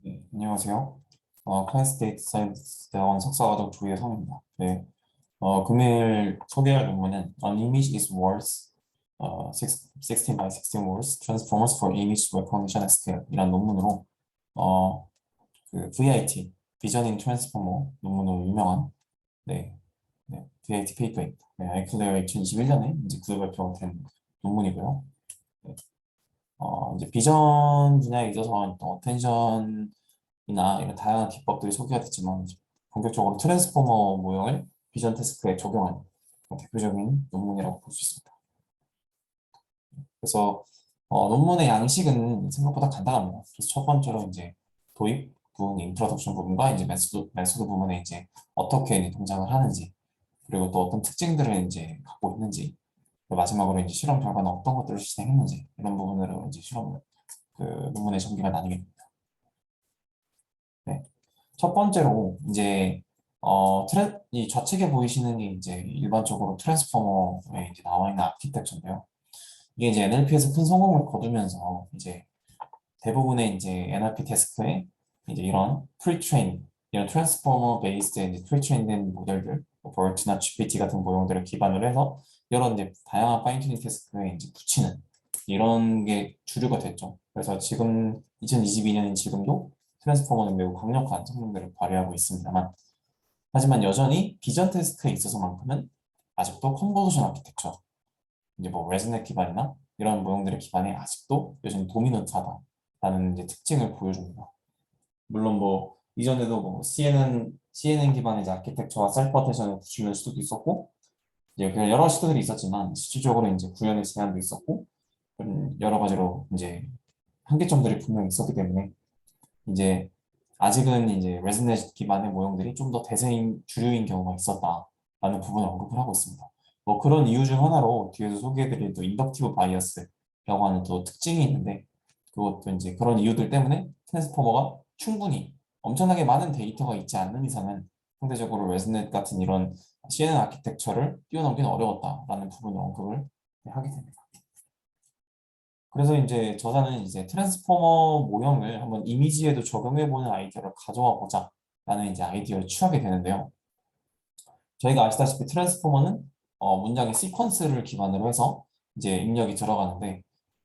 네, 안녕하세요. 클래스 데이터 사이언스 대학원 석사과정 조혜성입니다. 네, 금일 소개할 논문은 An image is worth 16 by 16 words transformers for image recognition at scale 이란 논문으로 어, 그 VIT Vision in Transformer 논문으로 유명한 VIT 페이퍼입니다. 네, 아이클레어 2021년에 이제 구조 발표가 된 논문이고요. 네, 이제 비전 분야에 있어서 또 어텐션 이나 이런 다양한 기법들이 소개가 됐지만 본격적으로 트랜스포머 모형을 비전 태스크에 적용한 대표적인 논문이라고 볼 수 있습니다. 그래서 논문의 양식은 생각보다 간단합니다. 그래서 첫 번째로 이제 도입 부분, 인트로덕션 부분과 이제 메소드 부분에 이제 어떻게 이제 동작을 하는지, 그리고 또 어떤 특징들을 이제 갖고 있는지, 그리고 마지막으로 이제 실험 결과는 어떤 것들을 실행했는지 이런 부분으로 이제 실험 그 논문의 전개가 나뉘게 됩니다. 네. 첫 번째로 이제 이 좌측에 보이시는 게 이제 일반적으로 트랜스포머에 이제 나와 있는 아키텍처인데요. 이게 이제 NLP에서 큰 성공을 거두면서 이제 대부분의 이제 NLP 태스크에 이제 이런 프리트레인, 이런 트랜스포머 베이스드 이제 프리트레인된 모델들, 뭐 버트나 GPT 같은 모형들을 기반으로 해서 이런 이제 다양한 파인튜닝 태스크에 이제 붙이는 이런 게 주류가 됐죠. 그래서 지금 2022년인 지금도 트랜스포머는 매우 강력한 성능들을 발휘하고 있습니다만, 하지만 여전히 비전 태스크에 있어서만큼은 아직도 컨보루션 아키텍처, 이제 뭐 레즈넷 기반이나 이런 모형들의 기반이 아직도 여전히 도미넌트하다라는 이제 특징을 보여줍니다. 물론 뭐 이전에도 뭐 CNN 기반의 이제 아키텍처와 셀프 어텐션을 붙이는 시도도 있었고, 이제 그런 여러 시도들이 있었지만 실질적으로 이제 구현의 제한도 있었고, 여러 가지로 이제 한계점들이 분명히 있었기 때문에 이제 아직은 이제 레즈넷 기반의 모형들이 좀 더 대세인 주류인 경우가 있었다라는 부분을 언급을 하고 있습니다. 뭐 그런 이유 중 하나로 뒤에서 소개해드릴 또 인덕티브 바이어스라고 하는 또 특징이 있는데, 그것도 이제 그런 이유들 때문에 트랜스포머가 충분히 엄청나게 많은 데이터가 있지 않는 이상은 상대적으로 레즈넷 같은 이런 CNN 아키텍처를 뛰어넘기는 어려웠다라는 부분을 언급을 하게 됩니다. 그래서 이제 저자는 이제 트랜스포머 모형을 한번 이미지에도 적용해보는 아이디어를 가져와 보자 라는 이제 아이디어를 취하게 되는데요. 저희가 아시다시피 트랜스포머는 문장의 시퀀스를 기반으로 해서 이제 입력이 들어가는데,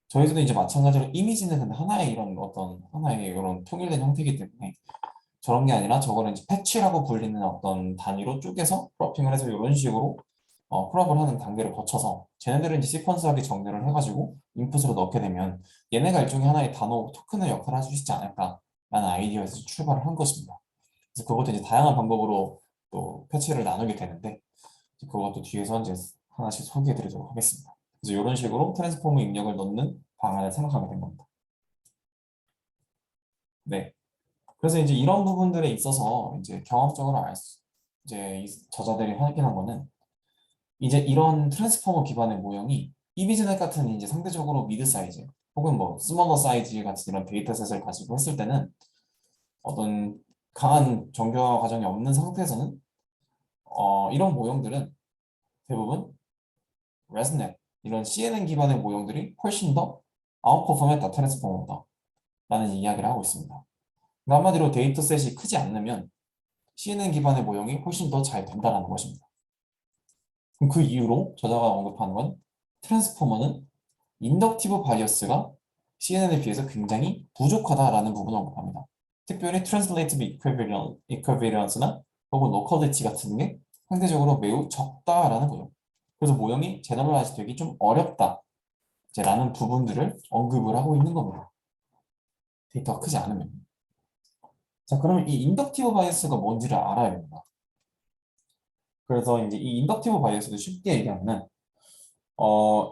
저희도 이제 마찬가지로 이미지는 근데 하나의 이런 어떤 하나의 이런 통일된 형태이기 때문에 저런 게 아니라 저거는 이제 패치라고 불리는 어떤 단위로 쪼개서 크로핑을 해서 이런 식으로 크롭을 하는 단계를 거쳐서 쟤네들은 이제 시퀀스하게 정렬을 해가지고 인풋으로 넣게 되면 얘네가 일종의 하나의 단어 토큰의 역할을 할 수 있지 않을까라는 아이디어에서 출발을 한 것입니다. 그래서 그것도 이제 다양한 방법으로 또 패치를 나누게 되는데, 그것도 뒤에서 이제 하나씩 소개해 드리도록 하겠습니다. 그래서 이런 식으로 트랜스포머 입력을 넣는 방안을 생각하게 된 겁니다. 네. 그래서 이제 이런 부분들에 있어서 이제 경험적으로 이제 이 저자들이 확인한 거는 이제 이런 트랜스포머 기반의 모형이 이미지넷 같은 이제 상대적으로 미드 사이즈 혹은 뭐 스몰러 사이즈 같은 이런 데이터셋을 가지고 했을 때는 어떤 강한 정교화 과정이 없는 상태에서는 이런 모형들은 대부분 레스넷 이런 CNN 기반의 모형들이 훨씬 더 아웃퍼폼했다 트랜스포머보다 라는 이야기를 하고 있습니다. 그러니까 한마디로 데이터셋이 크지 않으면 CNN 기반의 모형이 훨씬 더 잘 된다는 것입니다. 그럼 그 이유로 저자가 언급하는 건 트랜스포머는 인덕티브 바이어스가 CNN에 비해서 굉장히 부족하다라는 부분을 언급합니다. 특별히 트랜슬레이티브 이퀄비리언스나 혹은 로컬리티 같은 게 상대적으로 매우 적다라는 거죠. 그래서 모형이 제너럴라이즈 되기 좀 어렵다 라는 부분들을 언급을 하고 있는 겁니다. 데이터가 크지 않으면. 자, 그러면 이 인덕티브 바이어스가 뭔지를 알아야 됩니다. 그래서 이제 이 인덕티브 바이어스도 쉽게 얘기하면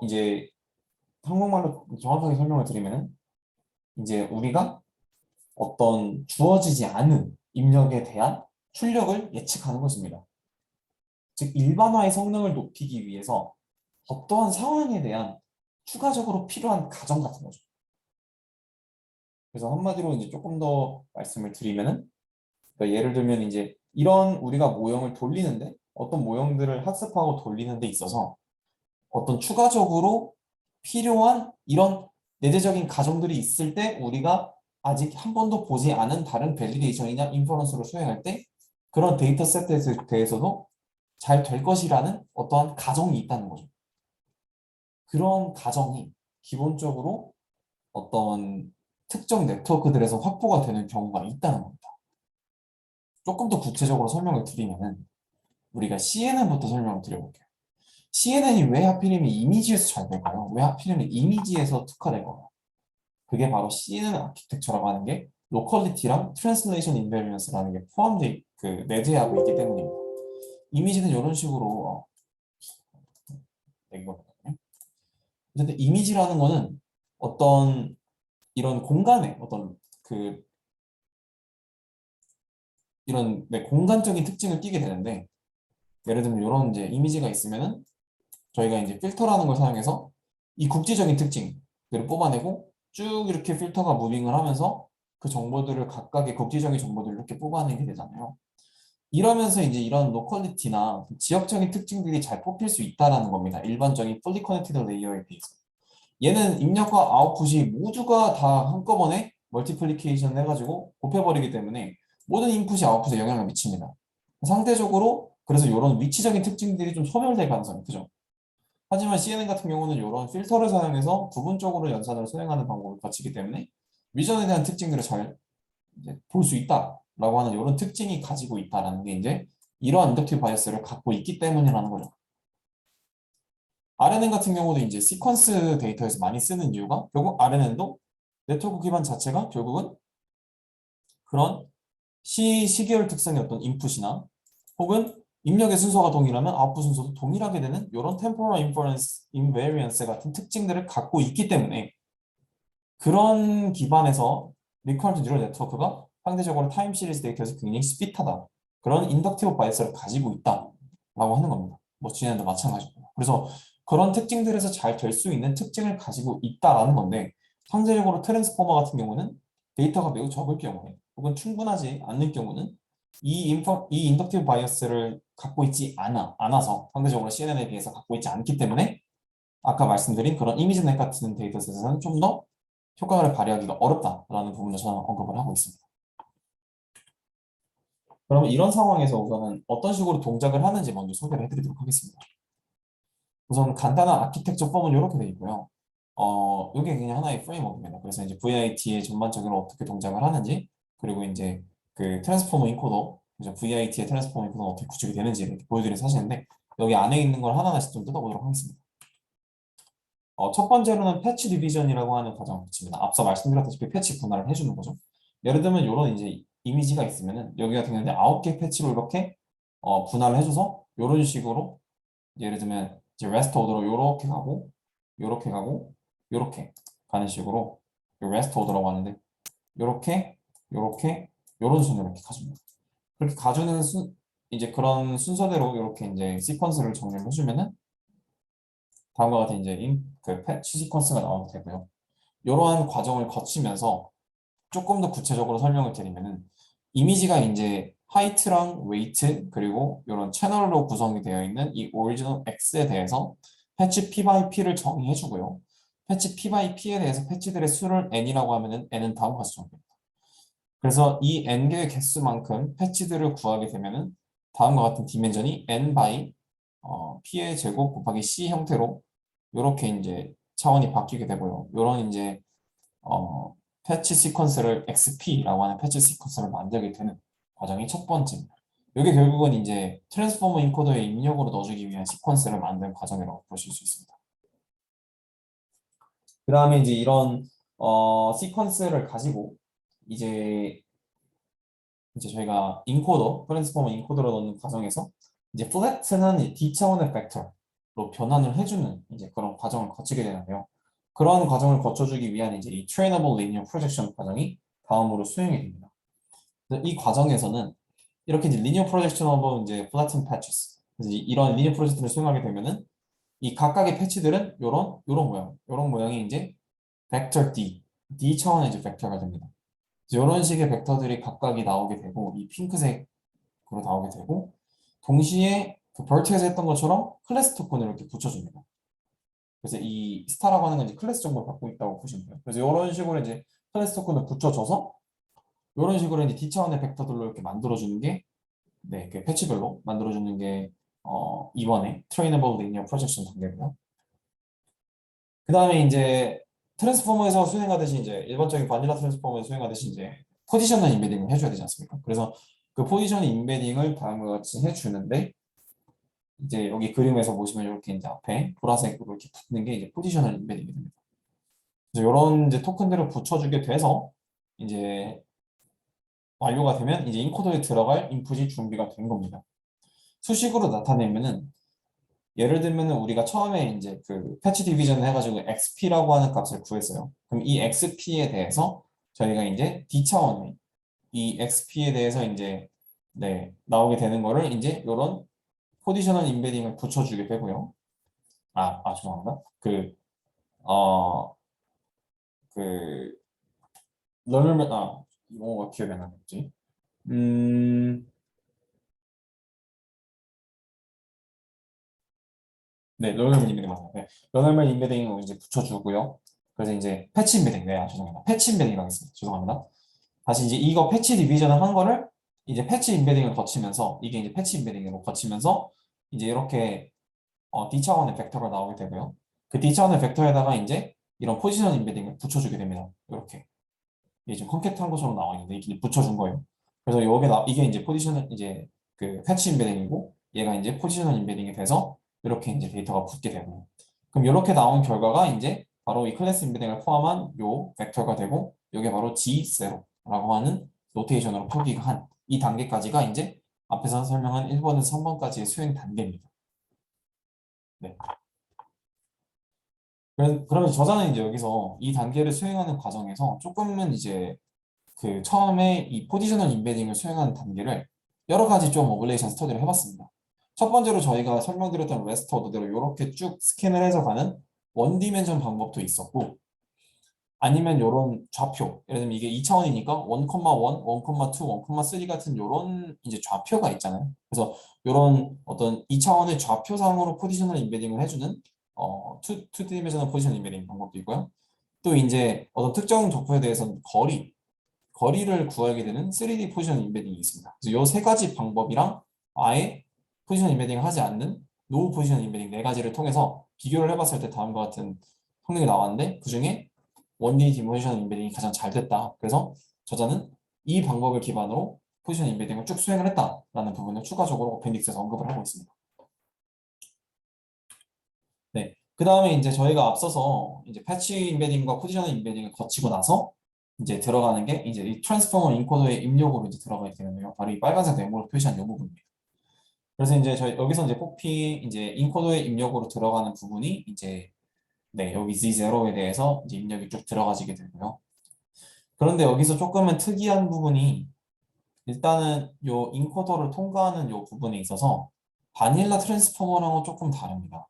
이제 한국말로 정확하게 설명을 드리면은 이제 우리가 어떤 주어지지 않은 입력에 대한 출력을 예측하는 것입니다. 즉 일반화의 성능을 높이기 위해서 어떠한 상황에 대한 추가적으로 필요한 가정 같은 거죠. 그래서 한마디로 이제 조금 더 말씀을 드리면은, 그러니까 예를 들면 이제 이런 우리가 모형을 돌리는데 어떤 모형들을 학습하고 돌리는 데 있어서 어떤 추가적으로 필요한 이런 내재적인 가정들이 있을 때 우리가 아직 한 번도 보지 않은 다른 밸리데이션이나 인퍼런스로 수행할 때 그런 데이터 세트에 대해서도 잘 될 것이라는 어떠한 가정이 있다는 거죠. 그런 가정이 기본적으로 어떤 특정 네트워크들에서 확보가 되는 경우가 있다는 겁니다. 조금 더 구체적으로 설명을 드리면은 우리가 CNN부터 설명을 드려볼게요. CNN이 왜 하필이면 이미지에서 잘 될까요? 왜 하필이면 이미지에서 특화될까요? 그게 바로 CNN 아키텍처라고 하는 게 로컬리티랑 트랜슬레이션 인베리언스라는 게 포함되어 내재하고 있기 때문입니다. 이미지는 이런 식으로 이거거든요. 어쨌든 이미지라는 거는 어떤 이런 공간에 어떤 그 이런 공간적인 특징을 띠게 되는데 예를 들면 이런 이제 이미지가 있으면은 저희가 이제 필터라는 걸 사용해서 이 국지적인 특징들을 뽑아내고 쭉 이렇게 필터가 무빙을 하면서 그 정보들을 각각의 국지적인 정보들을 이렇게 뽑아내게 되잖아요. 이러면서 이제 이런 로컬리티나 지역적인 특징들이 잘 뽑힐 수 있다라는 겁니다. 일반적인 fully connected 레이어에 비해서. 얘는 입력과 아웃풋이 모두가 다 한꺼번에 멀티플리케이션 해가지고 곱해버리기 때문에 모든 인풋이 아웃풋에 영향을 미칩니다. 상대적으로 그래서 이런 위치적인 특징들이 좀 소멸될 가능성이 크죠. 하지만 CNN 같은 경우는 이런 필터를 사용해서 부분적으로 연산을 수행하는 방법을 거치기 때문에 위전에 대한 특징들을 잘 볼 수 있다라고 하는 이런 특징이 가지고 있다라는 게 이제 이러한 인덕티브 바이어스를 갖고 있기 때문이라는 거죠. RNN 같은 경우도 이제 시퀀스 데이터에서 많이 쓰는 이유가 결국 RNN도 네트워크 기반 자체가 결국은 그런 시계열 특성의 어떤 인풋이나 혹은 입력의 순서가 동일하면 아웃풋 순서도 동일하게 되는 이런 temporal inference invariance 같은 특징들을 갖고 있기 때문에 그런 기반에서 리커런트 뉴럴 네트워크가 상대적으로 타임 시리즈 데이터에서 굉장히 스핏하다. 그런 인덕티브 바이어스를 가지고 있다라고 하는 겁니다. 뭐 GNN도 마찬가지고요. 그래서 그런 특징들에서 잘 될 수 있는 특징을 가지고 있다라는 건데 상대적으로 트랜스포머 같은 경우는 데이터가 매우 적을 경우에 혹은 충분하지 않는 경우는 이 인덕티브 바이어스를 갖고 있지 않아서 상대적으로 CNN에 비해서 갖고 있지 않기 때문에 아까 말씀드린 그런 이미지넷 같은 데이터셋에서는 좀 더 효과를 발휘하기가 어렵다라는 부분을 저는 언급을 하고 있습니다. 그러면 이런 상황에서 우선은 어떤 식으로 동작을 하는지 먼저 소개를 해드리도록 하겠습니다. 우선 간단한 아키텍처 폼은 이렇게 되어 있고요. 이게 그냥 하나의 프레임워크입니다. 그래서 이제 VIT의 전반적으로 어떻게 동작을 하는지, 그리고 이제 그 트랜스포머 인코더, 그죠? VIT의 트랜스포머 인코더가 어떻게 구축이 되는지 이렇게 보여드린 사실인데, 여기 안에 있는 걸 하나하나씩 좀 뜯어보도록 하겠습니다. 첫 번째로는 패치 디비전이라고 하는 과정을 거칩니다. 앞서 말씀드렸다시피 패치 분할을 해주는 거죠. 예를 들면 이런 이제 이미지가 있으면은 여기 같은 경우는 9개 패치로 이렇게 분할을 해줘서 이런 식으로 예를 들면 이제 레스트 오더로 이렇게 가고 이렇게 가고 이렇게 가는 식으로 레스트 오더라고 하는데 이렇게 이렇게 이런 순으로 이렇게 가줍니다. 그렇게 가주는 이제 그런 순서대로 이렇게 이제 시퀀스를 정리를 해주면은 다음과 같은 이제 그 패치 시퀀스가 나오게 되고요. 이러한 과정을 거치면서 조금 더 구체적으로 설명을 드리면은 이미지가 이제 하이트랑 웨이트 그리고 이런 채널로 구성이 되어 있는 이 오리지널 X에 대해서 패치 P by P를 정의해 주고요. 패치 P by P에 대해서 패치들의 수를 N이라고 하면은 N은 다음과 같이 정의됩니다. 그래서 이 N개의 개수만큼 패치들을 구하게 되면은 다음과 같은 디멘전이 N by P의 제곱 곱하기 C 형태로 이렇게 이제 차원이 바뀌게 되고요. 이런 이제 패치 시퀀스를 XP라고 하는 패치 시퀀스를 만들게 되는 과정이 첫 번째입니다. 이게 결국은 이제 트랜스포머 인코더에 입력으로 넣어주기 위한 시퀀스를 만든 과정이라고 보실 수 있습니다. 그 다음에 이제 이런 시퀀스를 가지고 이제 저희가 인코더, 트랜스포머 인코더로 넣는 과정에서 이제 플랫은 D 차원의 벡터로 변환을 해주는 이제 그런 과정을 거치게 되는데요. 그런 과정을 거쳐주기 위한 이제 이 트레이너블 리니어 프로젝션 과정이 다음으로 수행이 됩니다. 이 과정에서는 이렇게 이제 리니어 프로젝션 오브 이제 플래튼 패치스 그래서 이런 리니어 프로젝트를 수행하게 되면은 이 각각의 패치들은 요런 모양이 이제 벡터 D 차원의 이제 벡터가 됩니다. 이런 식의 벡터들이 각각이 나오게 되고 이 핑크색으로 나오게 되고 동시에 그 벌트에서 했던 것처럼 클래스 토큰을 이렇게 붙여줍니다. 그래서 이 스타라고 하는 건 이제 클래스 정보를 갖고 있다고 보시면 돼요. 그래서 이런 식으로 이제 클래스 토큰을 붙여줘서 이런 식으로 이제 D 차원의 벡터들로 이렇게 만들어주는 게 네, 그 패치별로 만들어주는 게 이번에 Trainable Linear Projection 단계고요. 그 다음에 이제 트랜스포머에서 수행하듯이 이제 일반적인 바닐라 트랜스포머에서 수행하듯이 이제 포지셔널 인베딩을 해줘야 되지 않습니까? 그래서 그 포지셔널 인베딩을 다음과 같이 해주는데 이제 여기 그림에서 보시면 이렇게 이제 앞에 보라색으로 이렇게 붙는 게 이제 포지셔널 인베딩이 됩니다. 그래서 이런 이제 토큰들을 붙여주게 돼서 이제 완료가 되면 이제 인코더에 들어갈 인풋이 준비가 된 겁니다. 수식으로 나타내면은 예를 들면은 우리가 처음에 이제 그 패치 디비전을 해가지고 xp라고 하는 값을 구했어요. 그럼 이 xp에 대해서 저희가 이제 d 차원의 이 xp에 대해서 이제 네 나오게 되는 거를 이제 이런 포지셔널 인베딩을 붙여주게 되고요. 죄송합니다. 어, 그, 런을, 이거가 기억이 안 나겠지? 네, 런얼맨 인베딩 맞아요. 네, 런얼맨 인베딩을 이제 붙여주고요. 그래서 이제 패치 인베딩, 죄송합니다. 패치 인베딩이라고 했습니다. 죄송합니다. 다시 이제 이거 패치 디비전을 한 거를 이제 패치 인베딩을 거치면서, 이게 이제 패치 인베딩으로 거치면서, 이제 이렇게 D 차원의 벡터가 나오게 되고요. 그 D 차원의 벡터에다가 이제 이런 포지션 인베딩을 붙여주게 됩니다. 이렇게. 이게 지금 컨캣한 것처럼 나와 있는데 이게 붙여준 거예요. 그래서 이게 이제 포지션 이제 그 패치 인베딩이고 얘가 이제 포지셔널 인베딩이 돼서 이렇게 이제 데이터가 붙게 되고 그럼 이렇게 나온 결과가 이제 바로 이 클래스 인베딩을 포함한 요 벡터가 되고 이게 바로 G0라고 하는 노테이션으로 표기가 한 이 단계까지가 이제 앞에서 설명한 1번에서 3번까지의 수행 단계입니다. 네. 그러면 저자는 이제 여기서 이 단계를 수행하는 과정에서 조금은 이제 그 처음에 이 포지셔널 인베딩을 수행하는 단계를 여러 가지 좀 오블레이션 스터디를 해봤습니다. 첫 번째로 저희가 설명드렸던 레스트 어드대로 이렇게 쭉 스캔을 해서 가는 원 디멘션 방법도 있었고 아니면 이런 좌표 예를 들면 이게 2차원이니까 1,1, 1,2, 1,3 같은 이런 이제 좌표가 있잖아요. 그래서 이런 어떤 2차원의 좌표상으로 포지셔널 인베딩을 해주는 투 디멘셔널 포지셔널 인베딩 방법도 있고요. 또 이제 어떤 특정 족보에 대해서는 거리를 구하게 되는 3D 포지션 인베딩이 있습니다. 그래서 이 세 가지 방법이랑 아예 포지션 인베딩을 하지 않는 노 포지션 인베딩 네 가지를 통해서 비교를 해봤을 때 다음과 같은 성능이 나왔는데 그중에 1D 디포지션 인베딩이 가장 잘 됐다. 그래서 저자는 이 방법을 기반으로 포지션 인베딩을 쭉 수행을 했다라는 부분을 추가적으로 어펜딕스에서 언급을 하고 있습니다. 네. 그 다음에 이제 저희가 앞서서 이제 패치 인베딩과 포지셔널 인베딩을 거치고 나서 이제 들어가는 게 이제 이 트랜스포머 인코더의 입력으로 이제 들어가게 되는데요. 바로 이 빨간색 네모로 표시한 이 부분입니다. 그래서 이제 저희 여기서 이제 뽑히 이제 인코더의 입력으로 들어가는 부분이 이제 네 여기 Z0에 대해서 이제 입력이 쭉 들어가지게 되고요. 그런데 여기서 조금은 특이한 부분이 일단은 요 인코더를 통과하는 요 부분에 있어서 바닐라 트랜스포머랑은 조금 다릅니다.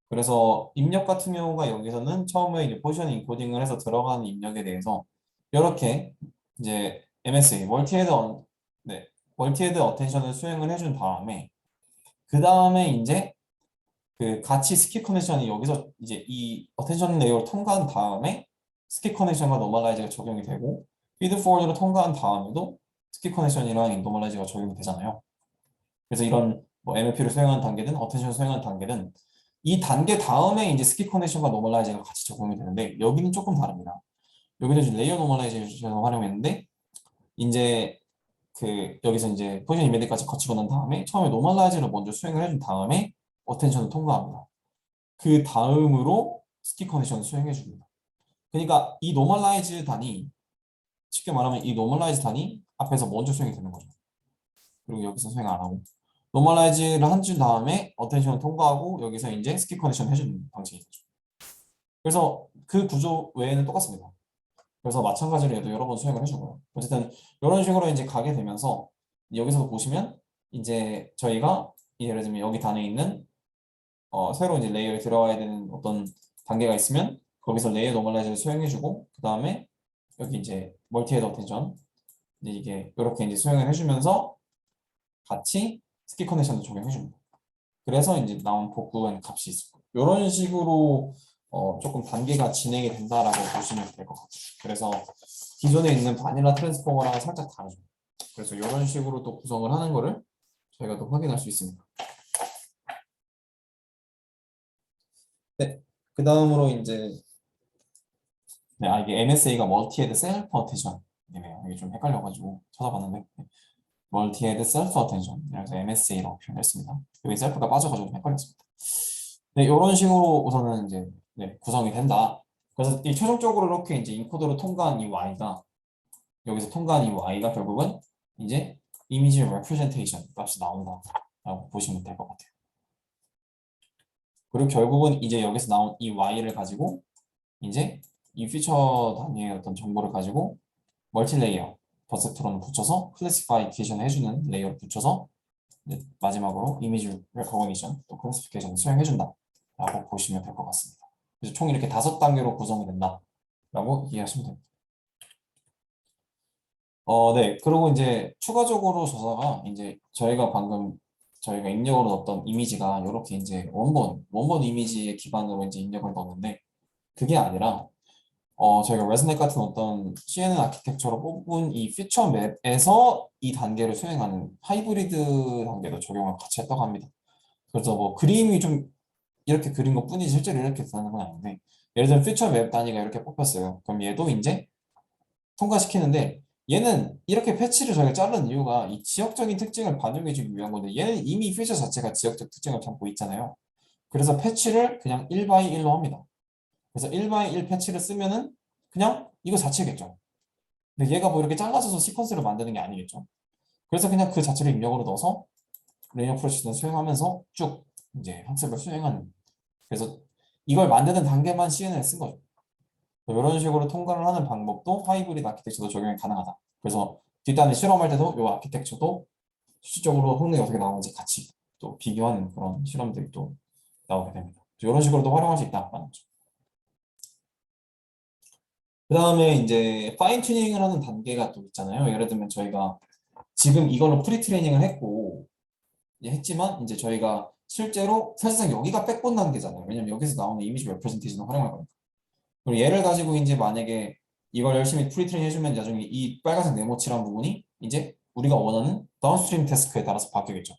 그래서 입력 같은 경우가 여기서는 처음에 이제 포지션 인코딩을 해서 들어가는 입력에 대해서 이렇게 이제 MSA 네, 멀티헤드 어텐션을 수행을 해준 다음에 그 다음에 이제 그 같이 스킵 커넥션이 여기서 이제 이 어텐션 레이어를 통과한 다음에 스킵 커넥션과 노멀라이즈가 적용이 되고 피드 포워드를 통과한 다음에도 스킵 커넥션이랑 노멀라이즈가 적용이 되잖아요. 그래서 이런 뭐 MLP를 수행하는 단계든 어텐션을 수행하는 단계든 이 단계 다음에 이제 스킵 커넥션과 노멀라이징가 같이 적용이 되는데 여기는 조금 다릅니다. 여기는 이제 레이어 노멀라이제이션을 활용했는데 이제 그 여기서 이제 포지션 이메디까지 거치고 난 다음에 처음에 노멀라이즈를 먼저 수행을 해준 다음에 어텐션을 통과합니다. 그 다음으로 스킵 커넥션을 수행해 줍니다. 그러니까 이 노멀라이즈 단위 쉽게 말하면 이 노멀라이즈 단위 앞에서 먼저 수행이 되는 거죠. 그리고 여기서 수행 안 하고 노멀라이즈를 한 줄 다음에 어텐션을 통과하고 여기서 이제 스킵 커넥션 해주는 방식이죠. 그래서 그 구조 외에는 똑같습니다. 그래서 마찬가지로 얘도 여러 번 수행을 해주고요. 어쨌든 이런 식으로 이제 가게 되면서 여기서도 보시면 이제 저희가 예를 들면 여기 단에 있는 새로 이제 레이어에 들어가야 되는 어떤 단계가 있으면 거기서 레이어 노멀라이즈를 수행해주고 그 다음에 여기 이제 멀티헤드 어텐션 이게 이렇게 이제 수행을 해주면서 같이 스킵 커넥션도 적용해줍니다. 그래서 이제 나온 복구한 값이 있고 이런 식으로 조금 단계가 진행이 된다라고 보시면 될 것 같아요. 그래서 기존에 있는 바닐라 트랜스포머랑 살짝 다르죠. 그래서 이런 식으로 또 구성을 하는 거를 저희가 또 확인할 수 있습니다. 네, 그 다음으로 이제 이게 MSA가 멀티 헤드 셀프 어텐션이네요. 이게 좀 헷갈려가지고 찾아봤는데 멀티 헤드 셀프 어텐션 그래서 MSA라고 표현했습니다. 여기 셀프가 빠져가지고 좀 헷갈렸습니다. 네, 이런 식으로 우선은 이제 구성이 된다. 그래서 이 최종적으로 이렇게 이제 인코드로 통과한 이 Y가 여기서 통과한 이 Y가 결국은 이제 이미지 레프레젠테이션 값이 나온다라고 보시면 될 것 같아요. 그리고 결국은 이제 여기서 나온 이 Y를 가지고 이제 이 피처 단위의 어떤 정보를 가지고 멀티 레이어 퍼셉트론을 붙여서 클래시파이케이션 해주는 레이어를 붙여서 이제 마지막으로 이미지 레코그니션 또 클래시피케이션을 수행해준다 라고 보시면 될 것 같습니다. 그래서 총 이렇게 5단계로 구성이 된다 라고 이해하시면 됩니다. 네. 그리고 이제 추가적으로 조사가 이제 저희가 입력을 넣었던 이미지가 이렇게 이제 원본 이미지의 기반으로 이제 입력을 넣었는데 그게 아니라 저희가 레스넷 같은 어떤 CNN 아키텍처로 뽑은 이 피처 맵에서 이 단계를 수행하는 하이브리드 단계도 적용을 같이 했다고 합니다. 그래서 뭐 그림이 좀 이렇게 그린 것 뿐이지 실제로 이렇게 되는 건 아닌데 예를 들면 피처 맵 단위가 이렇게 뽑혔어요. 그럼 얘도 이제 통과시키는데 얘는 이렇게 패치를 저희가 자른 이유가 이 지역적인 특징을 반영해주기 위한 건데 얘는 이미 피처 자체가 지역적 특징을 담고 있잖아요. 그래서 패치를 그냥 1 by 1로 합니다. 그래서 1 by 1 패치를 쓰면은 그냥 이거 자체겠죠. 근데 얘가 뭐 이렇게 잘라져서 시퀀스를 만드는 게 아니겠죠. 그래서 그냥 그 자체를 입력으로 넣어서 레이어 프로세스를 수행하면서 쭉 이제 학습을 수행하는. 그래서 이걸 만드는 단계만 CN을 쓴 거죠. 이런 식으로 통과를 하는 방법도 하이브리드 아키텍처도 적용이 가능하다. 그래서 뒷단에 실험할 때도 이 아키텍처도 실질적으로 성능이 어떻게 나오는지 같이 또 비교하는 그런 실험들이 또 나오게 됩니다. 이런 식으로도 활용할 수 있다는 거죠. 그 다음에 이제 파인 튜닝을 하는 단계가 또 있잖아요. 예를 들면 저희가 지금 이걸로 프리 트레이닝을 했고 했지만 이제 저희가 실제로 사실상 여기가 백본 단계잖아요. 왜냐면 여기서 나오는 이미지 레프레젠테이션을 활용할 거니까. 그리고 얘를 가지고 이제 만약에 이걸 열심히 프리 트레이닝 해주면 나중에 이 빨간색 네모칠한 부분이 이제 우리가 원하는 다운스트림 태스크에 따라서 바뀌겠죠.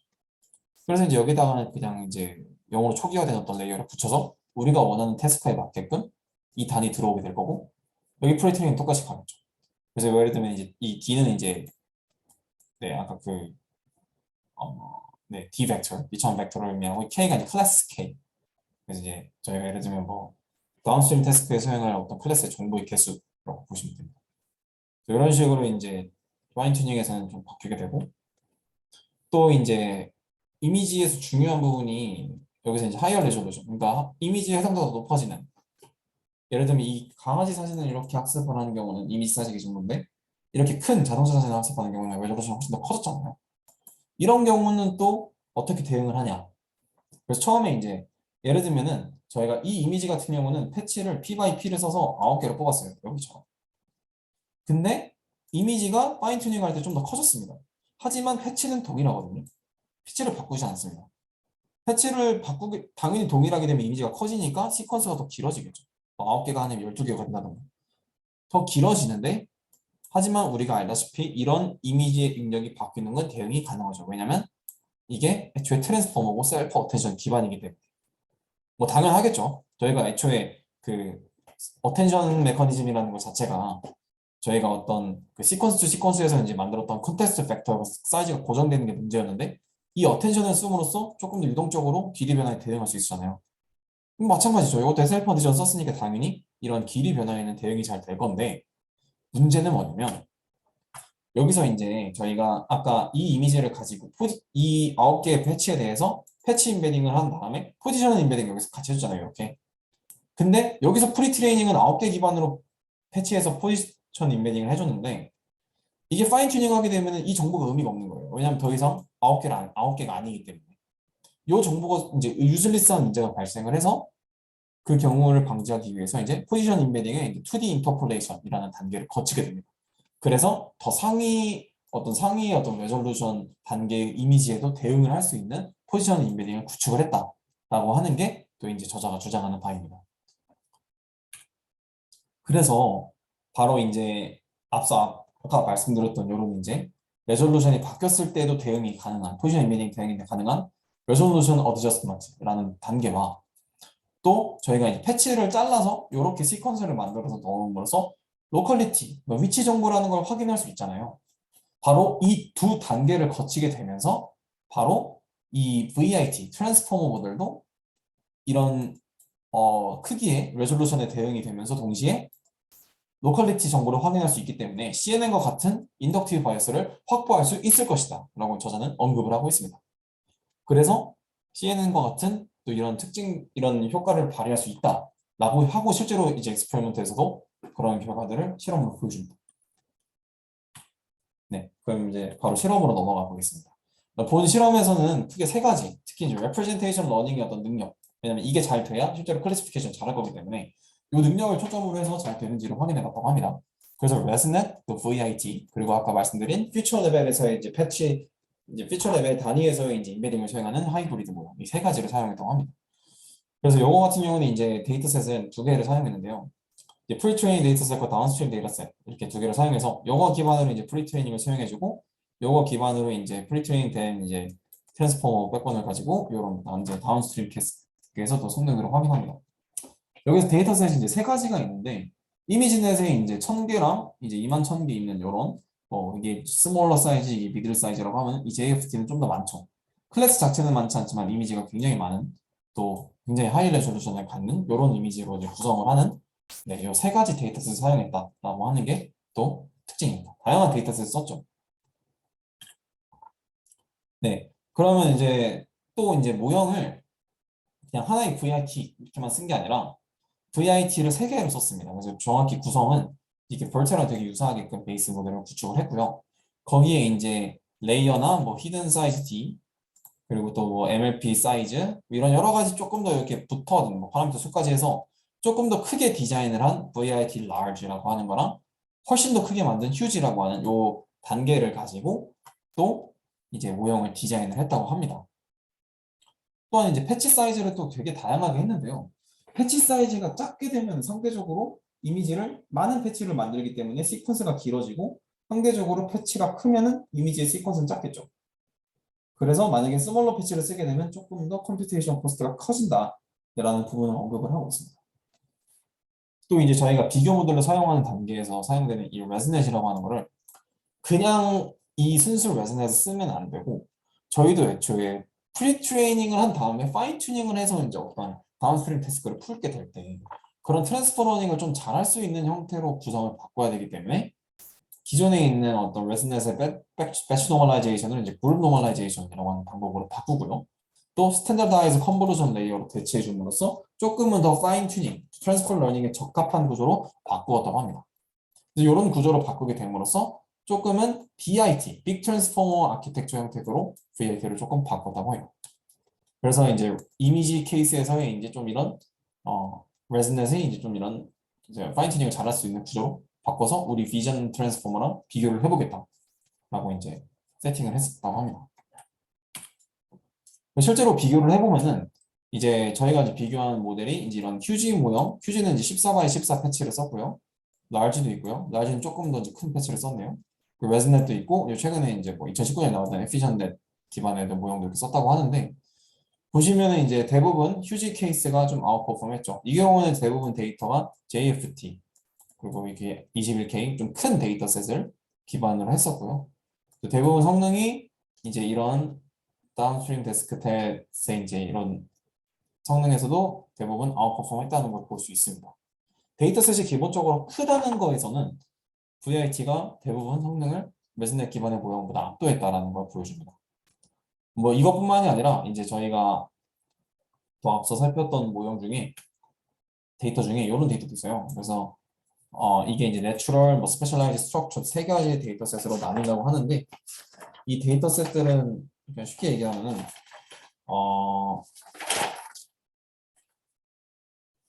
그래서 이제 여기다가는 그냥 이제 영어로 초기화된 어떤 레이어를 붙여서 우리가 원하는 태스크에 맞게끔 이 단이 들어오게 될 거고 여기 프리 트레이닝 똑같이 가겠죠. 그래서 예를 들면 이제 이 D는 이제 아까 D 벡터, 이차원 벡터를 의미하고 K가 이제 클래스 K. 그래서 이제 저희가 예를 들면 뭐 다운스트림 태스크에 수행할 어떤 클래스의 정보의 개수라고 보시면 됩니다. 이런 식으로 이제 파인 튜닝에서는 좀 바뀌게 되고 또 이제 이미지에서 중요한 부분이 여기서 이제 하이어 레졸루션, 그러니까 이미지 해상도가 높아지는. 예를 들면 이 강아지 사진을 이렇게 학습을 하는 경우는 이미지 사진이 정도인데 이렇게 큰 자동차 사진을 학습하는 경우는 레졸루션이 훨씬 더 커졌잖아요. 이런 경우는 또 어떻게 대응을 하냐? 그래서 처음에 이제 예를 들면은 저희가 이 이미지 같은 경우는 패치를 P by P를 써서 9개를 뽑았어요. 여기처럼. 근데 이미지가 파인 튜닝 할 때 좀 더 커졌습니다. 하지만 패치는 동일하거든요. 패치를 바꾸지 않습니다. 패치를 바꾸기 당연히 동일하게 되면 이미지가 커지니까 시퀀스가 더 길어지겠죠. 9개가 아니면 12개가 된다던가. 더 길어지는데 하지만 우리가 알다시피 이런 이미지의 입력이 바뀌는 건 대응이 가능하죠. 왜냐면 이게 애초에 트랜스포머고 셀프 어텐션 기반이기 때문에 뭐 당연하겠죠. 저희가 애초에 그 어텐션 메커니즘이라는 것 자체가 저희가 어떤 그 시퀀스 투 시퀀스에서 이제 만들었던 컨텍스트 팩터 사이즈가 고정되는 게 문제였는데 이 어텐션을 씀으로써 조금 더 유동적으로 길이 변화에 대응할 수 있잖아요. 마찬가지죠. 이것도 셀프 어텐션 썼으니까 당연히 이런 길이 변화에는 대응이 잘 될 건데 문제는 뭐냐면 여기서 이제 저희가 아까 이 이미지를 가지고 이 9개의 패치에 대해서 패치 인베딩을 한 다음에 포지션 인베딩 여기서 같이 해주잖아요. 이렇게. 근데 여기서 프리 트레이닝은 9개 기반으로 패치해서 포지션 인베딩을 해줬는데 이게 파인 튜닝 하게 되면 이 정보가 의미가 없는 거예요. 왜냐하면 더 이상 9개가 아니기 때문에. 이 정보가 이제 유슬리스한 문제가 발생을 해서 그 경우를 방지하기 위해서 이제 포지션 인베딩의 2D 인터폴레이션이라는 단계를 거치게 됩니다. 그래서 더 상위의 어떤 레졸루션 단계의 이미지에도 대응을 할 수 있는 포지션 인베딩을 구축을 했다라고 하는 게 또 이제 저자가 주장하는 바입니다. 그래서 바로 이제 아까 말씀드렸던 이런 이제 레졸루션이 바뀌었을 때도 대응이 가능한 포지션 인베딩 대응이 가능한 레졸루션 어드저스트먼트라는 단계와 또 저희가 이제 패치를 잘라서 이렇게 시퀀스를 만들어서 넣음으로써 로컬리티, 위치 정보라는 걸 확인할 수 있잖아요. 바로 이 두 단계를 거치게 되면서 바로 이 VIT, 트랜스포머 모델도 이런 크기의 레졸루션에 대응이 되면서 동시에 로컬리티 정보를 확인할 수 있기 때문에 CNN과 같은 인덕티브 바이어스를 확보할 수 있을 것이다 라고 저자는 언급을 하고 있습니다. 그래서 CNN과 같은 또 이런 이런 효과를 발휘할 수 있다 라고 하고 실제로 이제 익스페리먼트에서도 그런 결과들을 실험으로 보여줍니다. 네, 그럼 이제 바로 실험으로 넘어가 보겠습니다. 본 실험에서는 크게 세 가지, 특히 이제 representation learning의 어떤 능력, 왜냐면 이게 잘 돼야 실제로 클래시피케이션 잘할 거기 때문에 이 능력을 초점으로 해서 잘 되는지를 확인해 봤다고 합니다. 그래서 ResNet, 또 VIT, 그리고 아까 말씀드린 퓨처 레벨에서의 이제 패치, 이제 퓨처 레벨 단위에서의 이제 인베딩을 수행하는 하이브리드 모형, 이 세 가지를 사용했다고 합니다. 그래서 요거 같은 경우는 이제 데이터셋은 두 개를 사용했는데요. 이제 프리트레이닝 데이터셋과 다운스트림 데이터셋 이렇게 두 개를 사용해서 요거 기반으로 이제 프리트레이닝을 수행해주고 요거 기반으로 이제 프리트레이닝 된 이제 트랜스포머 백번을 가지고 요런 이제 다운스트림 캐스에서 또 성능을 확인합니다. 여기서 데이터셋이 이제 세 가지가 있는데 이미지넷에 이제 1000개랑 이제 2만 1000개 있는 요런 이게 스몰러 사이즈, 이게 미들 사이즈라고 하면 이 JFT는 좀 더 많죠. 클래스 자체는 많지 않지만 이미지가 굉장히 많은 또 굉장히 하이 레졸루션을 갖는 요런 이미지로 이제 구성을 하는 네, 이 세 가지 데이터셋을 사용했다라고 하는 게 또 특징입니다. 다양한 데이터셋을 썼죠. 네, 그러면 이제 또 이제 모형을 그냥 하나의 VIT 이렇게만 쓴 게 아니라 VIT를 세 개로 썼습니다. 그래서 정확히 구성은 이렇게 벌처랑 되게 유사하게끔 베이스 모델을 구축을 했고요. 거기에 이제 레이어나 뭐 히든 사이즈 D 그리고 또 뭐 MLP 사이즈 이런 여러 가지 조금 더 이렇게 붙어든 뭐 파라미터 수까지 해서 조금 더 크게 디자인을 한 VIT large라고 하는 거랑 훨씬 더 크게 만든 huge라고 하는 요 단계를 가지고 또 이제 모형을 디자인을 했다고 합니다. 또한 이제 패치 사이즈를 또 되게 다양하게 했는데요. 패치 사이즈가 작게 되면 상대적으로 이미지를 많은 패치를 만들기 때문에 시퀀스가 길어지고 상대적으로 패치가 크면은 이미지의 시퀀스는 작겠죠. 그래서 만약에 스몰러 패치를 쓰게 되면 조금 더 컴퓨테이션 코스트가 커진다라는 부분을 언급을 하고 있습니다. 또 이제 저희가 비교 모델을 사용하는 단계에서 사용되는 이 레즈넷이라고 하는 거를 그냥 이 순수 레즈넷을 쓰면 안 되고 저희도 애초에 프리 트레이닝을 한 다음에 파인 튜닝을 해서 이제 어떤 다운스트림 태스크를 풀게 될 때 그런 트랜스퍼 러닝을 좀 잘할 수 있는 형태로 구성을 바꿔야 되기 때문에 기존에 있는 어떤 레즈넷의 배치 노멀라이제이션을 이제 그룹 노멀라이제이션이라고 하는 방법으로 바꾸고요. 또 스탠다드아이즈 컨버루션 레이어로 대체해 줌으로써 조금은 더 파인 튜닝, 트랜스퍼 러닝에 적합한 구조로 바꾸었다고 합니다. 이런 구조로 바꾸게 됨으로써 조금은 BIT, 빅 트랜스포머 아키텍처 형태로 VIT를 조금 바꿨다고 해요. 그래서 이제 이미지 케이스에서의 이제 좀 이런 레즈넷의 이제 좀 이런 이제 파인 튜닝을 잘할 수 있는 구조로 바꿔서 우리 비전 트랜스포머랑 비교를 해보겠다라고 이제 세팅을 했었다고 합니다. 실제로 비교를 해보면은 이제 저희가 이제 비교한 모델이 이제 이런 휴지 모형, 휴지는 이제 14x14 패치를 썼고요. large도 있고요. large는 조금 더 큰 패치를 썼네요. 그 레즈넷도 있고 최근에 이제 뭐 2019년에 나왔던 에피션넷 기반의 모형도 이렇게 썼다고 하는데 보시면은 이제 대부분 휴지 케이스가 좀 아웃퍼폼했죠. 이 경우는 대부분 데이터가 JFT 그리고 이게 21K 좀 큰 데이터셋을 기반으로 했었고요. 대부분 성능이 이제 이런 다운스트림 데스크탭의 이제 이런 성능에서도 대부분 아웃퍼폼 했다는 걸 볼 수 있습니다. 데이터셋이 기본적으로 크다는 거에서는 VIT가 대부분 성능을 매즈넷 기반의 모형보다 압도했다는 걸 보여줍니다. 뭐 이것뿐만이 아니라 이제 저희가 또 앞서 살폈던 모형 중에 데이터 중에 이런 데이터도 있어요. 그래서 이게 이제 내추럴, 뭐 스페셜라이즈 스트럭처 세 가지 데이터셋으로 나눈다고 하는데 이 데이터셋들은 그냥 쉽게 얘기하면은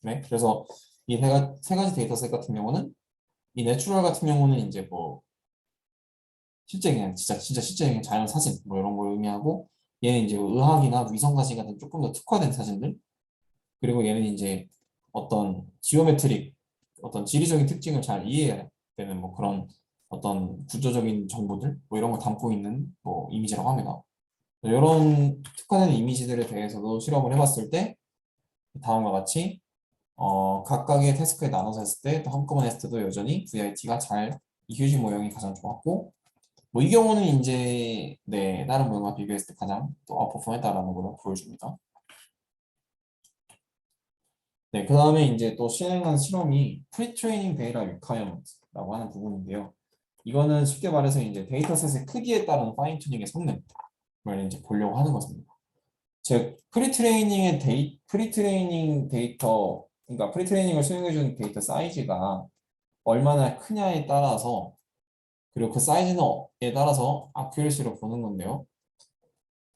네, 그래서 이 세 가지 데이터셋 같은 경우는 이 내추럴 같은 경우는 이제 뭐 실제 그냥 진짜 실제 그냥 자연 사진 뭐 이런 걸 의미하고 얘는 이제 의학이나 위성 사진 같은 조금 더 특화된 사진들 그리고 얘는 이제 어떤 지오메트릭 어떤 지리적인 특징을 잘 이해해야 되는 뭐 그런 어떤 구조적인 정보들 뭐 이런 거 담고 있는 뭐 이미지라고 합니다. 이런 특화된 이미지들에 대해서도 실험을 해봤을 때 다음과 같이 각각의 태스크에 나눠서 했을 때 또 한꺼번에 했을 때도 여전히 VIT가 잘 이 휴지 모형이 가장 좋았고 뭐 이 경우는 이제 네 다른 모형과 비교했을 때 가장 또 아웃퍼폼했다라는 걸 보여줍니다. 네, 그 다음에 이제 또 시행한 실험이 Pre-training Data Requirement라고 하는 부분인데요. 이거는 쉽게 말해서 이제 데이터셋의 크기에 따른 파인 튜닝의 성능을 이제 보려고 하는 것입니다. 즉, 프리트레이닝 데이터, 그러니까 프리트레이닝을 수행해주는 데이터 사이즈가 얼마나 크냐에 따라서 그리고 그 사이즈에 따라서 아큐레시를 보는 건데요.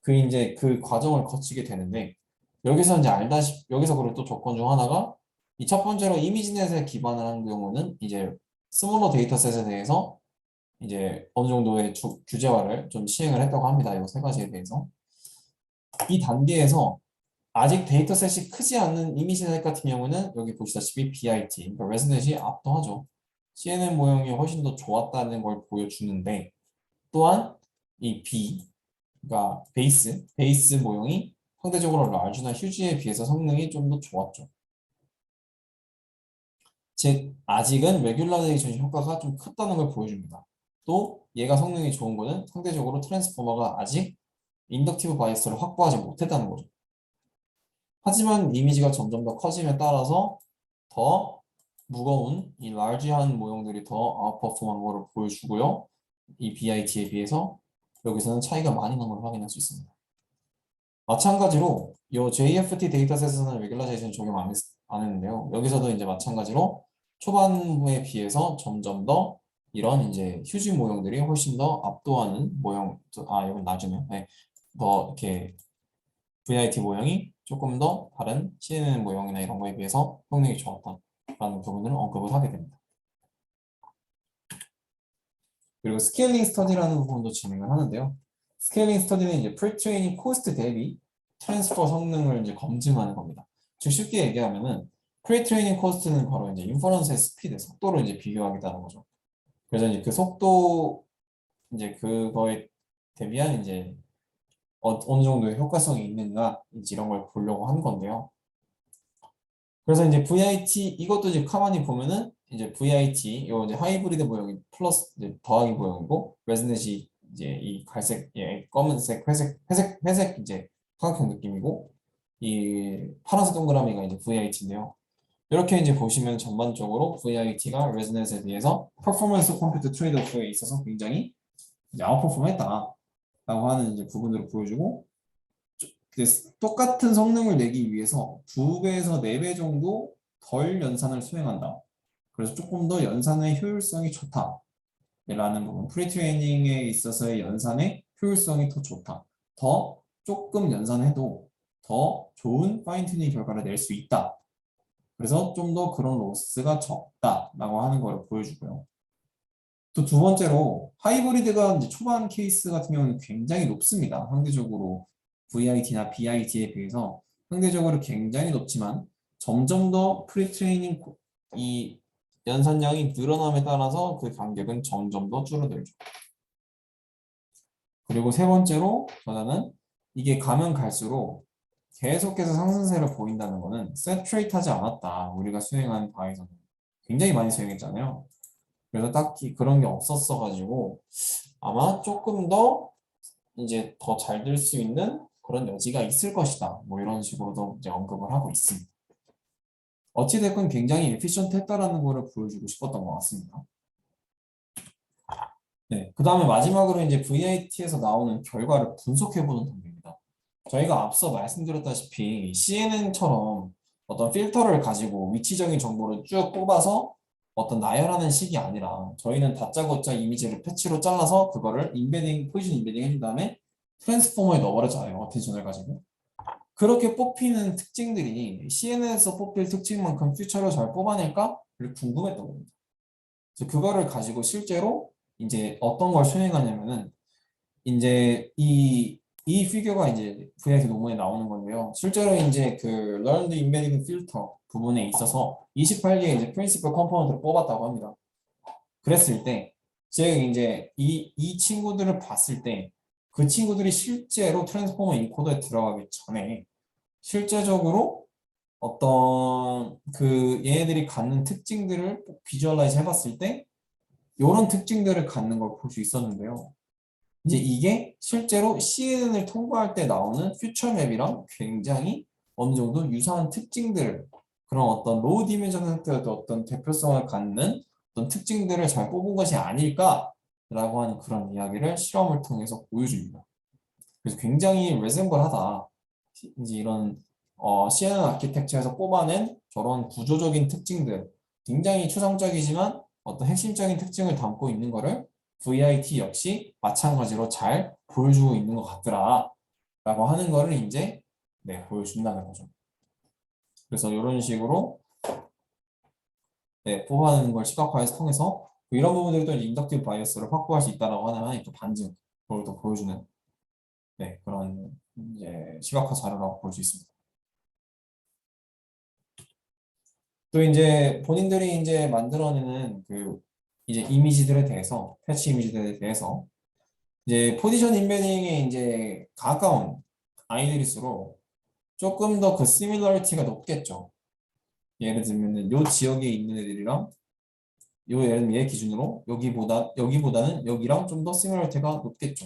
그 이제 그 과정을 거치게 되는데 여기서 이제 여기서 그리고 또 조건 중 하나가 이 첫 번째로 이미지넷에 기반을 한 경우는 이제 스몰러 데이터셋에 대해서 이제 어느 정도의 규제화를 좀 시행을 했다고 합니다. 이 세 가지에 대해서 이 단계에서 아직 데이터셋이 크지 않은 이미지넷 같은 경우는 여기 보시다시피 BIT, 그러니까 레스넷이 압도하죠. CNN 모형이 훨씬 더 좋았다는 걸 보여주는데 또한 이 B, 그러니까 베이스 모형이 상대적으로 large나 huge에 비해서 성능이 좀 더 좋았죠. 즉 아직은 레귤라이제이션 효과가 좀 컸다는 걸 보여줍니다. 또 얘가 성능이 좋은 거는 상대적으로 트랜스포머가 아직 인덕티브 바이어스를 확보하지 못했다는 거죠. 하지만 이미지가 점점 더 커짐에 따라서 더 무거운 이 large한 모형들이 더 아웃퍼폼한 거를 보여주고요. 이 BIT에 비해서 여기서는 차이가 많이 나는 걸 확인할 수 있습니다. 마찬가지로 이 JFT 데이터셋에서는 레귤라이제이션 적용 안 했는데요. 여기서도 이제 마찬가지로 초반에 비해서 점점 더 이런 이제 휴지 모형들이 훨씬 더 압도하는 모형, 이건 나중에 네. 더 이렇게 VIT 모형이 조금 더 다른 CNN 모형이나 이런 거에 비해서 성능이 좋았다라는 부분을 언급을 하게 됩니다. 그리고 스케일링 스터디라는 부분도 진행을 하는데요. 스케일링 스터디는 이제 프리트레이닝 코스트 대비 트랜스퍼 성능을 이제 검증하는 겁니다. 즉 쉽게 얘기하면은 프리트레이닝 코스트는 바로 이제 인퍼런스의 스피드, 속도를 이제 비교하겠다는 거죠. 그래서 이제 그 속도 이제 그거에 대비한 이제 어느 정도의 효과성이 있는가 이런 걸 보려고 한 건데요. 그래서 이제 VIT 이것도 이제 가만히 보면은 이제 VIT 요 이제 하이브리드 모형이 플러스 이제 더하기 모형이고 레즈넷이 이제 이 갈색, 검은색, 회색 이제 삼각형 느낌이고 이 파란색 동그라미가 이제 VIT인데요. 이렇게 이제 보시면 전반적으로 VIT가 레즈넷에 비해서 퍼포먼스 컴퓨터 트레이드오프에 있어서 굉장히 이제 아웃퍼폼했다라고 하는 이제 부분으로 보여주고 똑같은 성능을 내기 위해서 2배에서 4배 정도 덜 연산을 수행한다. 그래서 조금 더 연산의 효율성이 좋다. 라는 부분. 프리트레이닝에 있어서의 연산의 효율성이 더 좋다. 더 조금 연산해도 더 좋은 파인튜닝 결과를 낼 수 있다. 그래서 좀 더 그런 로스가 적다라고 하는 걸 보여주고요. 또 두 번째로 하이브리드가 이제 초반 케이스 같은 경우는 굉장히 높습니다. 상대적으로 VIT나 BIT에 비해서 상대적으로 굉장히 높지만 점점 더 프리트레이닝 이 연산량이 늘어남에 따라서 그 간격은 점점 더 줄어들죠. 그리고 세 번째로 저는 이게 가면 갈수록 계속해서 상승세를 보인다는 것은 세츄레이트 하지 않았다. 우리가 수행한 바에서는 굉장히 많이 수행했잖아요. 그래서 딱히 그런 게 없었어가지고 아마 조금 더 이제 더 잘 될 수 있는 그런 여지가 있을 것이다. 뭐 이런 식으로도 이제 언급을 하고 있습니다. 어찌됐건 굉장히 에피션트 했다라는 거를 보여주고 싶었던 것 같습니다. 네, 그 다음에 마지막으로 이제 VIT에서 나오는 결과를 분석해보는 단계입니다. 저희가 앞서 말씀드렸다시피 CNN처럼 어떤 필터를 가지고 위치적인 정보를 쭉 뽑아서 어떤 나열하는 식이 아니라 저희는 다짜고짜 이미지를 패치로 잘라서 그거를 포지션 인베딩 해준 다음에 트랜스포머에 넣어버렸잖아요. 어텐션을 가지고. 그렇게 뽑히는 특징들이 CNN에서 뽑힐 특징만큼 퓨처를 잘 뽑아낼까? 궁금했던 겁니다. 그래서 그거를 가지고 실제로 이제 어떤 걸 수행하냐면은 이제 이 피규어가 이제 VIT 논문에 나오는 건데요. 실제로 이제 그 Learned Embedding Filter 부분에 있어서 28개의 이제 프린시플 컴포넌트를 뽑았다고 합니다. 그랬을 때, 즉 이제 이 친구들을 봤을 때 그 친구들이 실제로 트랜스포머 인코더에 들어가기 전에 실제적으로 어떤 그 얘네들이 갖는 특징들을 비주얼라이즈 해봤을 때 이런 특징들을 갖는 걸 볼 수 있었는데요. 이제 이게 실제로 CNN을 통과할 때 나오는 퓨처 맵이랑 굉장히 어느 정도 유사한 특징들, 그런 어떤 로우 디멘전 상태의 어떤 대표성을 갖는 어떤 특징들을 잘 뽑은 것이 아닐까라고 하는 그런 이야기를 실험을 통해서 보여줍니다. 그래서 굉장히 레sem블하다. 이제 이런 CNN 아키텍처에서 뽑아낸 저런 구조적인 특징들, 굉장히 추상적이지만 어떤 핵심적인 특징을 담고 있는 거를 VIT 역시 마찬가지로 잘 보여주고 있는 것 같더라 라고 하는 거를 이제 네, 보여준다는 거죠. 그래서 이런 식으로 네, 뽑아내는 걸 시각화해서 통해서 이런 부분들도 인덕티브 바이어스를 확보할 수 있다라고 하는 하나의 또 반증, 그걸 또 보여주는 네, 그런 이제 시각화 자료라고 볼 수 있습니다. 또 이제 본인들이 이제 만들어내는 그 이제 이미지들에 대해서 패치 이미지들에 대해서 이제 포지션 인베딩에 이제 가까운 아이들일수록 조금 더 그 시밀러리티가 높겠죠. 예를 들면은 요 지역에 있는 애들이랑 요 예를 들면 얘 기준으로 여기보다는 여기랑 좀 더 시밀러리티가 높겠죠.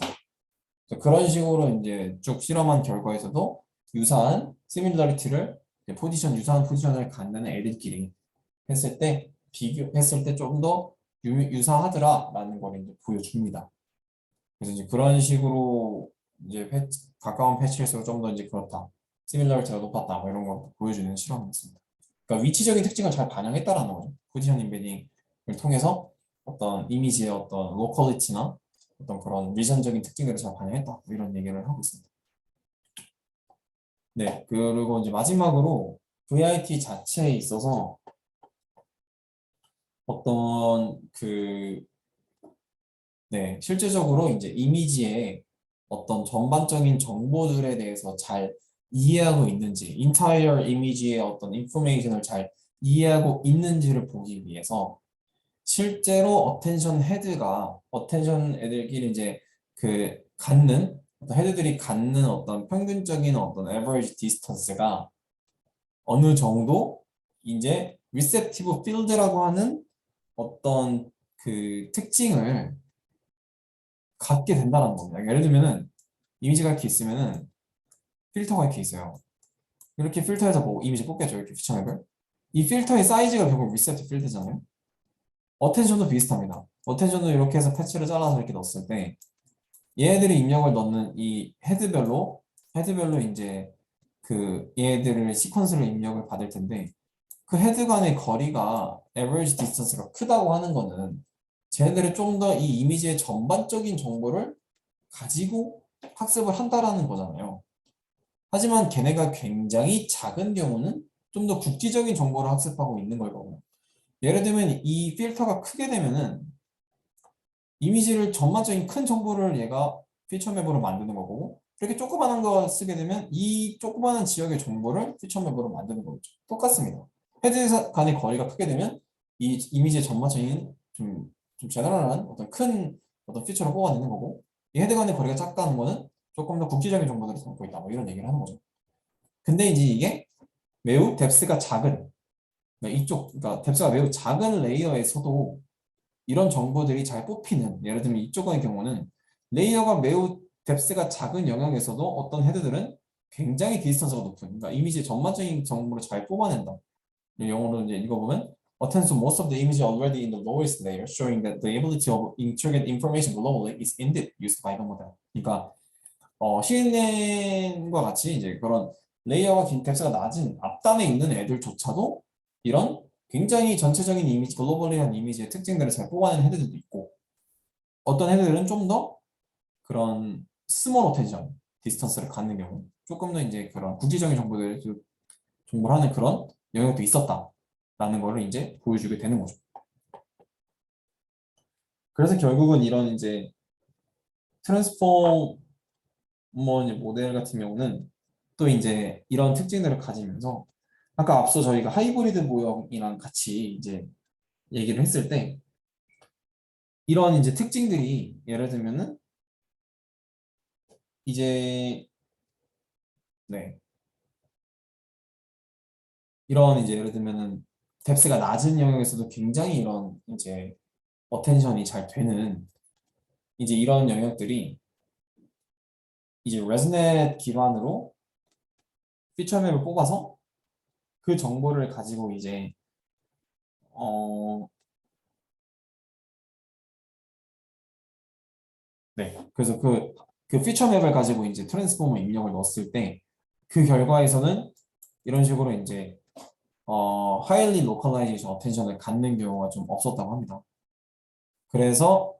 그런 식으로 이제 쭉 실험한 결과에서도 유사한 시밀러리티를 유사한 포지션을 갖는 애들끼리 했을 때 비교했을 때 좀 더 유사하더라라는 걸 이제 보여줍니다. 그래서 이제 그런 식으로 이제 가까운 패치일수록 좀 더 이제 그렇다. 시밀러리티가 높았다. 뭐 이런 걸 보여주는 실험이었습니다. 그러니까 위치적인 특징을 잘 반영했다라는 거죠. 포지션 인베딩을 통해서 어떤 이미지의 어떤 로컬리티나 어떤 그런 리전적인 특징들을 잘 반영했다. 뭐 이런 얘기를 하고 있습니다. 네, 그리고 이제 마지막으로 VIT 자체에 있어서 어떤 네, 실제적으로 이제 이미지의 어떤 전반적인 정보들에 대해서 잘 이해하고 있는지, entire 이미지의 어떤 인포메이션을 잘 이해하고 있는지를 보기 위해서 실제로 어텐션 애들끼리 이제 어떤 헤드들이 갖는 어떤 평균적인 어떤 average distance가 어느 정도 이제 receptive field라고 하는 어떤 그 특징을 갖게 된다는 겁니다. 예를 들면은 이미지가 이렇게 있으면은 필터가 이렇게 있어요. 이렇게 필터에서 뭐 이미지 뽑겠죠. 이렇게 퓨처맵을. 이 필터의 사이즈가 결국 리셋 필터잖아요. 어텐션도 비슷합니다. 어텐션도 이렇게 해서 패치를 잘라서 이렇게 넣었을 때 얘네들이 입력을 넣는 이 헤드별로 이제 그 얘네들을 시퀀스를 입력을 받을 텐데 그 헤드 간의 거리가 average distance가 크다고 하는 거는 쟤네들이 좀 더 이 이미지의 전반적인 정보를 가지고 학습을 한다라는 거잖아요. 하지만 걔네가 굉장히 작은 경우는 좀 더 국지적인 정보를 학습하고 있는 거거든요. 예를 들면 이 필터가 크게 되면은 이미지를 전반적인 큰 정보를 얘가 피처 맵으로 만드는 거고 이렇게 조그마한 거 쓰게 되면 이 조그마한 지역의 정보를 피처 맵으로 만드는 거죠. 똑같습니다. 헤드 간의 거리가 크게 되면 이 이미지의 전반적인 좀 제너럴한 어떤 큰 어떤 피처를 뽑아내는 거고 이 헤드 간의 거리가 작다는 거는 조금 더 국지적인 정보들을 담고 있다. 뭐 이런 얘기를 하는 거죠. 근데 이제 이게 매우 뎁스가 작은 그러니까 뎁스가 매우 작은 레이어에서도 이런 정보들이 잘 뽑히는 예를 들면 이쪽의 경우는 레이어가 매우 뎁스가 작은 영역에서도 어떤 헤드들은 굉장히 디스턴스가 높은 그러니까 이미지의 전반적인 정보를 잘 뽑아낸다. 영어로 이제 읽어보면 attends to most of the image already in the lowest layer, showing that the ability of interrogate information globally is indeed used by the model. 그러니까 CNN과 같이 이제 그런 레이어가 긴 뎁스가 낮은 앞단에 있는 애들조차도 이런 굉장히 전체적인 이미지, 글로벌리한 이미지의 특징들을 잘 뽑아내는 헤드들도 있고 어떤 헤드들은 좀 더 그런 스몰 어텐션 디스턴스를 갖는 경우 조금 더 이제 그런 국지적인 정보를 하는 그런 영역도 있었다라는 거를 이제 보여주게 되는 거죠. 그래서 결국은 이런 이제 트랜스포머 모델 같은 경우는 또 이제 이런 특징들을 가지면서 아까 앞서 저희가 하이브리드 모형이랑 같이 이제 얘기를 했을 때 이런 이제 특징들이 예를 들면은 이제 네 이런 이제 예를 들면은 뎁스가 낮은 영역에서도 굉장히 이런 이제 어텐션이 잘 되는 이제 이런 영역들이 이제 레즈넷 기반으로 피처맵을 뽑아서 그 정보를 가지고 이제 어 네 그래서 그 피처맵을 가지고 이제 트랜스포머 입력을 넣었을 때 그 결과에서는 이런 식으로 이제 highly localization attention을 갖는 경우가 좀 없었다고 합니다. 그래서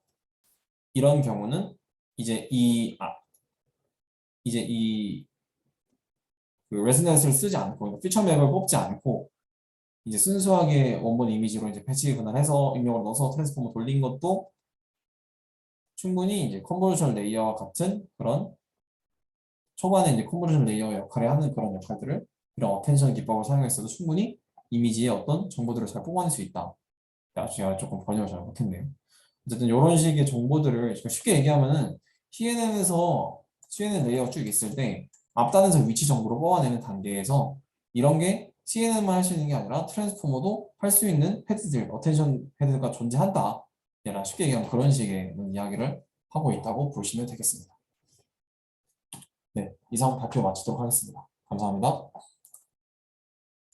이런 경우는 이제 이제 그 레즈넷을 쓰지 않고 피처맵을 뽑지 않고 이제 순수하게 원본 이미지로 이제 배치 분할해서 입력을 넣어서 트랜스포머 돌린 것도 충분히 이제 컨볼루션 레이어와 같은 그런 초반에 이제 컨볼루션 레이어 역할을 하는 그런 역할들을 이런 어텐션 기법을 사용해서도 충분히 이미지의 어떤 정보들을 잘 뽑아낼 수 있다. 제가 조금 번역을 잘 못했네요. 어쨌든 이런 식의 정보들을 쉽게 얘기하면은 CNN 레이어가 쭉 있을 때 앞단에서 위치 정보를 뽑아내는 단계에서 이런 게 CNN만 할 수 있는 게 아니라 트랜스포머도 할 수 있는 헤드들, 어텐션 헤드가 존재한다. 얘랑 쉽게 얘기하면 그런 식의 이야기를 하고 있다고 보시면 되겠습니다. 네, 이상 발표 마치도록 하겠습니다. 감사합니다.